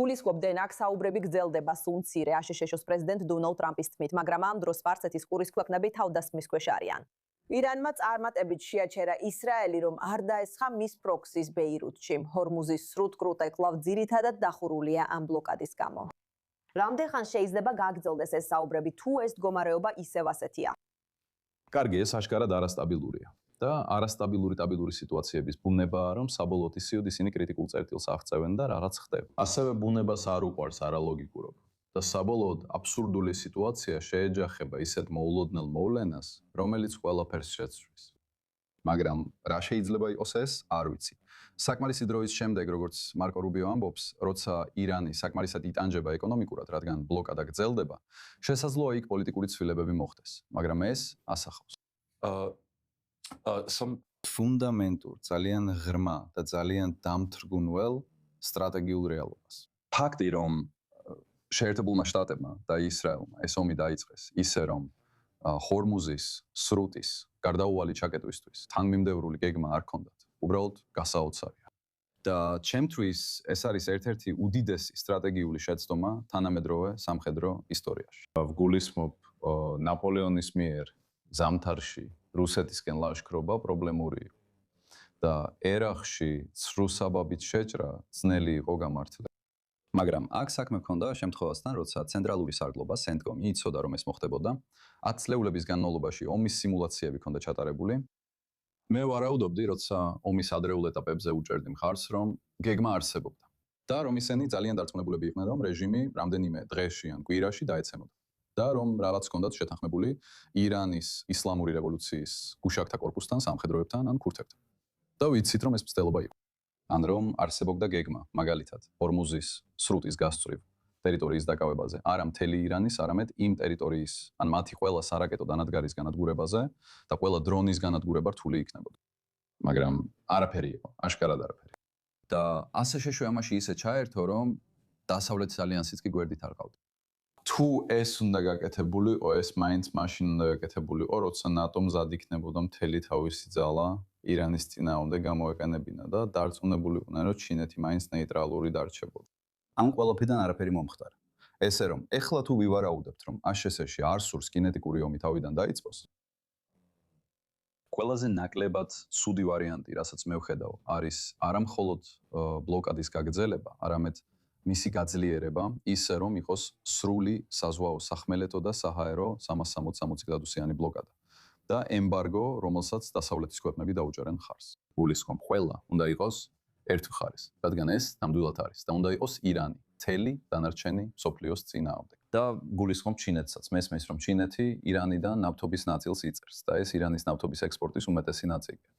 გულისხმობდნენ, აქ საუბრები გრძელდება სულ მცირე აშშ-ს პრეზიდენტ დონალდ ტრამპის თქმით, მაგრამ ამ დროს სპარსეთის ყურის ქვეყნები თავდასხმის ქვეშ არიან. ირანმა წარმატებით შეაჩერა ისრაელი, რომ არ დაესხა მის პროქსის ბეირუთში. ჰორმუზის სრუტკრუტე კვლავ ძირითადად დახურულია ამ ბლოკადის გამო. რამდენ ხანს შეიძლება გაგრძელდეს ეს საუბრები, თუ ეს მდგომარეობა ისევ ასეთია? კარგი, ეს აშკარად არასტაბილურია. და არასტაბილური სიტუაციების ბუნებაა, რომ საბოლოოდ ისინი კრიტიკულ წერტილს აღწევენ და რაღაც ხდება. ასევე ბუნებას არ უყვარს არალოგიკურობა. და საბოლოოდ აბსურდული სიტუაცია შეეჯახება ისეთ მოულოდნელ მოვლენას, რომელიც ყველაფერს შეცვლის. მაგრამ რა შეიძლება იყოს ეს, არ ვიცი. საკმარისი დროის შემდეგ, როგორც მარკო რუბიო ამბობს, როცა ირანი საკმარისად იტანჯება ეკონომიკურად, რადგან ბლოკადა გრძელდება, შესაძლოა იქ პოლიტიკური ცვლილებები მოხდეს, მაგრამ ეს ასახავს. ფუნდამენტურ, ძალიან ღრმა და ძალიან დამთრგუნველ სტრატეგიულ რეალობას. ფაქტი, რომ შეერთებულმა შტატებმა და ისრაელმა ეს ომი დაიწყეს ისე, რომ ჰორმუზის სრუტის გარდაუვალი ჩაკეტვისთვის თანმიმდევრული გეგმა არ ჰქონდათ, უბრალოდ გასაოცარია. და ჩემთვის ეს არის ერთ-ერთი უდიდესი სტრატეგიული შეცდომა თანამედროვე სამხედრო ისტორიაში. ვგულისხმობ ნაპოლეონის მიერ ზამთარში რუსეთისკენ ლაშქრობა პრობლემური იყო. და ერახში ცრუსაბაბით შეჭრა ძნელი იყო გამართლება. მაგრამ აქ საქმე ჰქონდა შემთხვევასთან, როცა ცენტრალური სარდლობა CENTCOM იცოდა, რომ ეს მოხდებოდა, 10 წლეულების განმავლობაში ომის სიმულაციები ჰქონდა ჩატარებული. მე ვარაუდობდი, როცა ომის ადრეულ ეტაპებზე უჭერდი მხარს, რომ გეგმა არსებობდა და რომ ისინი ძალიან დარწმუნებულები იყვნენ, რომ რეჟიმი რამდენიმე დღეში ან კვირაში დაეცემოდა და რომ რაღაც ჰქონდათ შეთანხმებული ირანის ისლამური რევოლუციის გუშაკთა კორპუსთან, სამხედროებთან ან ქურთებთან. და ვიცით, რომ ეს მცდელობა იყო. ან რომ არსებობდა გეგმა, მაგალითად, ჰორმუზის სრუტის გასწვრივ ტერიტორიის დაკავებაზე, არა მთელი ირანის, არამედ იმ ტერიტორიის, ან მათი ყველა სარაკეტო დანადგარის განადგურებაზე და ყველა დრონის განადგურება რთული იქნებოდა. მაგრამ არაფერი იყო, აშკარად არაფერი. და ასე შეშვებაში ისე ჩაერთო, რომ დასავლეთის ალიანსიც კი გვერდით არ ყავდა. თუ ეს უნდა გაკეთებულიყო, ეს მაინც მაშინ უნდა გაკეთებულიყო, როცა ნატომ მზად იქნებოდა მთელი თავისი ძალა ირანის წინააღმდეგ გამოეყენებინა და დარწმუნებული იყვნენ, რომ ჩინეთი მაინც ნეიტრალური დარჩებოდა. ამ ყველაფერიდან არაფერი მომხდარა. ესე რომ, ეხლა თუ ვივარაუდებთ, რომ აშშ-ში არ სურს კინეტიკური ომი თავიდან დაიწყოს, ყველაზე ნაკლებად ცუდი ვარიანტი, რასაც მე ვხედავ, არის არა მხოლოდ ბლოკადის გაგრძელება, არამედ მისი გაძლიერება, ისე რომ იყოს სრული საზღვაო სახმელეთო და საჰაერო 360 გრადუსიანი ბლოკადა. და ემბარგო, რომელსაც დასავლეთის ქვეყნები დაუჭერენ ხარს. გულისხმობ, ყველა უნდა იყოს ერთ მხარეს, რადგან ეს ნამდვილად არის და უნდა იყოს ირანი, მთელი დანარჩენი მსოფლიოს წინააღმდეგ. და გულისხმობ ჩინეთსაც, მესმის, რომ ჩინეთი ირანიდან ნავთობის ნაწილს იწერს და ეს ირანის ნავთობის ექსპორტის უმეტესი ნაწილია.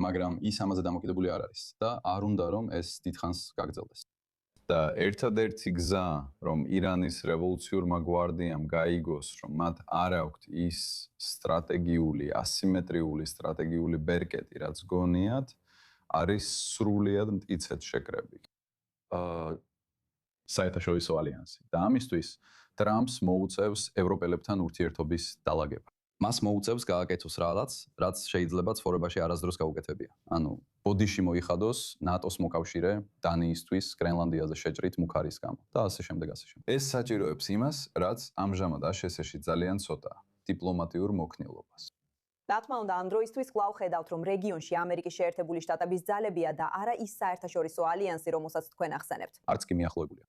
მაგრამ ის ამაზე დამოკიდებული არ არის და არ უნდა რომ ეს დიდხანს გაგრძელდეს. და ერთადერთი გზა, რომ ირანის რევოლუციურმა გვარდიამ გაიგოს, რომ მათ არ აქვთ ის სტრატეგიული, ასიმეტრიული სტრატეგიული ბერკეტი, რაც გონიათ, არის სრულიად მტკიცედ შეკრები. საერთაშორისო ალიანსი. და ამისთვის ტრამპს მოუწევს ევროპელებთან ურთიერთობის დალაგება. მას მოუწევს გააკეთოს რაღაც, რაც შეიძლება ცხოვრებაში არასდროს გაუკეთებია. ანუ ბოდიში მოიხადოს ნატოს მოკავშირე დანიისთვის გრენლანდიაზე შეჭრით მუქარის გამო და ასე შემდეგ. ეს საჭიროებს იმას, რაც ამჟამად აშშ-ში ძალიან ცოტაა, დიპლომატიურ მოქნილობას. რა თქმა უნდა, ამ დროისთვის კვლავ ხედავთ, რომ რეგიონში ამერიკის შეერთებული შტატების ძალებია და არა ის საერთაშორისო ალიანსი, რომელსაც თქვენ ახსენებთ. არც კი მიახლოებულია.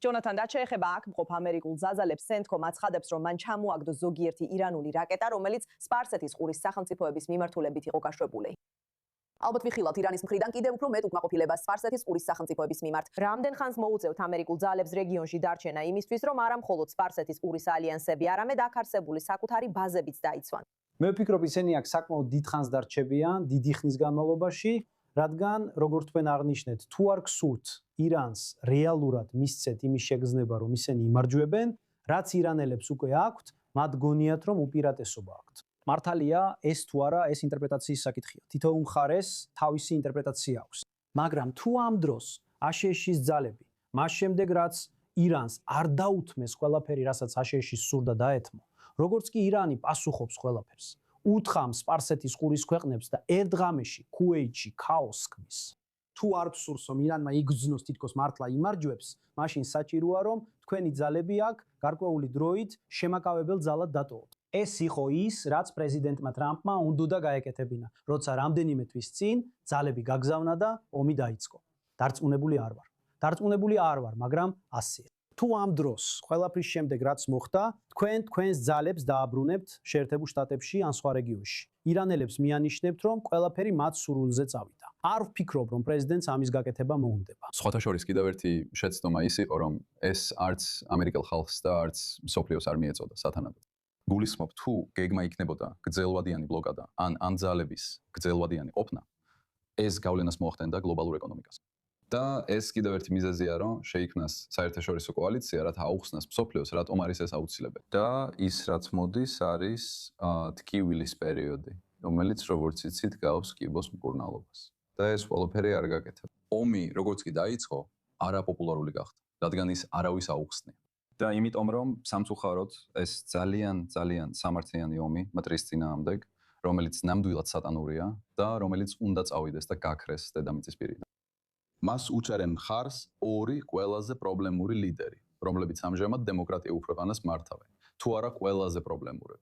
ჯონათან, რაც შეეხება აქ მყოფ ამერიკულ ზაზალებს, CENTCOM აცხადებს, რომ მან ჩამოაგდო ზოგიერთი ირანული რაკეტა, რომელიც სპარსეთის ყურის სახელმწიფოების მიმართულებით იყო გაშვებული. ალბათ ვიხილავთ ირანის მხრიდან კიდევ უფრო მეტ უკმაყოფილებას სპარსეთის ყურის სახელმწიფოების მიმართ. რამდენ ხანს მოუწევთ ამერიკულ ძალებს რეგიონში დარჩენა იმისთვის, რომ არა მხოლოდ სპარსეთის ყურის ალიანსები, არამედ აქ არსებული საკუთარი ბაზებიც დაიცვან? მე ვფიქრობ, ისინი აქ საკმაოდ დიდხანს დარჩებიან, დიდი ხნის განმავლობაში, რადგან როგორც თქვენ აღნიშნეთ, თუ არ გსურთ ირანს რეალურად მისცეთ იმის შეგრძნება, რომ ისინი იმარჯვებენ, რაც ირანელებს უკვე აქვთ, მათ გონიათ, რომ უპირატესობა აქვთ. მართალია, ეს თუ არა, ეს ინტერპრეტაციის საკითხია. თითოეულ მხარეს თავისი ინტერპრეტაცია აქვს. მაგრამ თუ ამ დროს აშშ-ის ძალები, მას შემდეგ რაც ირანს არ დაუთმეს ყველაფერი, რასაც აშშ-ი სურდა დაეთმო, როგორც კი ირანი პასუხობს ყველაფერს, უთხრამს სპარსეთის ყურის ქვეყნებს და ერთ ღამეში ქუვეითში ქაოსს ქმნის. თუ არ გსურს რომ ირანმა იგრძნოს თითქოს მართლა იმარჯვებს, მაშინ საჭიროა რომ თქვენი ძალები აქ გარკვეული დროით შემაკავებელ ძალად დატოვოთ. ეს იყო ის, რაც პრეზიდენტმა ტრამპმა უნდოდა გაეკეთებინა, როცა რამდენიმე თვის წინ ძალები გაგზავნა და ომი დაიწყო. დარწმუნებული არ ვარ. დარწმუნებული არ ვარ, მაგრამ ასეა. თუ ამ დროს ყველაფრის შემდეგ რაც მოხდა, თქვენს ძალებს დააბრუნებთ შეერთებულ შტატებში ან სხვა რეგიონში. ირანელებს მიანიშნებთ, რომ ყველაფერი მათ სურვილზე წავიდა. არ ვფიქრობ, რომ პრეზიდენტს ამის გაკეთება მოუნდება. სხვათა შორის კიდევ ერთი შეცდომა ის იყო, რომ ეს არც ამერიკელ ხალხს და არც მსოფლიოს არ მიეწოდა სათანადოდ. გულისხმობ, თუ გეგმა იქნებოდა გრძელვადიანი ბლოკადა ან ძალების გრძელვადიანი ყოფნა, ეს გავლენას მოახდენდა გლობალურ ეკონომიკას. და ეს კიდევ ერთი მიზეზია, რომ შეიქმნას საერთაშორისო კოალიცია, რათა აუხსნას მსოფლიოს, რატომ არის ეს აუცილებელი. და ის რაც მოდის, არის ტკივილის პერიოდი, რომელიც როგორც იცით, გავს კიბოს მკურნალობას. და ეს ყველაფერი არ გაკეთება. ომი, როგორც კი დაიწყო, არაპოპულარული გახდა, რადგან ის არავის აუხსნია. და იმიტომ რომ სამწუხაროდ ეს ძალიან სამართლიანი ომი მტრის წინააღმდეგ, რომელიც ნამდვილად სატანურია და რომელიც უნდა წავიდეს და გაქრეს დედამიწის პირიდან. მას უჭერენ მხარს ორი ყველაზე პრობლემური ლიდერი, რომლებიც ამჟამად დემოკრატიულ ქვეყანას მართავენ. თუ არა ყველაზე პრობლემური.